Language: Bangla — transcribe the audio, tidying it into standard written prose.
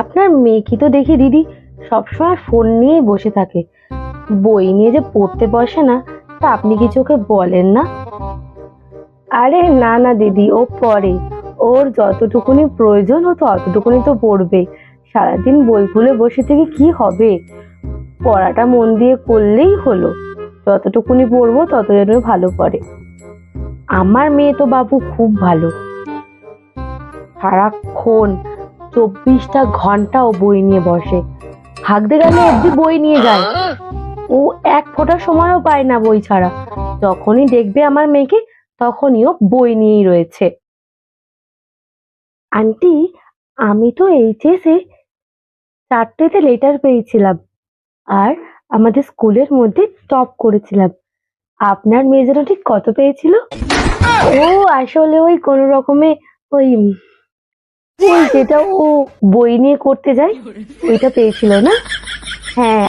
আপনার মেয়েকে তো দেখি দিদি সবসময় ফোন নিয়েই বসে থাকে, বই নিয়ে যে পড়তে বসে না, তা আপনি কিছু ওকে বলেন না? আরে না না দিদি, ও পড়ে। ওর যতটুকুনি প্রয়োজন ও তো অতটুকুনি তো পড়বে। সারাদিন বই খুলে বসে থেকে কি হবে? পড়াটা মন দিয়ে করলেই হলো। যতটুকুনি পড়বো তত যেন ভালো পড়ে। আমার মেয়ে তো বাবু খুব ভালো, সারাক্ষণ 24টা ঘন্টা ও বই নিয়ে বসে। হাঁকতে গেলে অব্দি বই নিয়ে যায়। ও এক ফোঁটা সময়ও পায় না বই ছাড়া। যখনই দেখবে আমার মেয়েকে, তখনই ও বই নিয়েই রয়েছে। আন্টি, আমি তো এইচএসে 4টেতে লেটার পেয়েছিলাম, আর আমাদের স্কুলের মধ্যে টপ করেছিলাম। আপনার মেয়ে যেন ঠিক কত পেয়েছিল? ও আসলে ওই কোনো রকমে ওই ওই যেটা ও বই নিয়ে করতে যায়, ওইটা পেয়েছিল না? হ্যাঁ।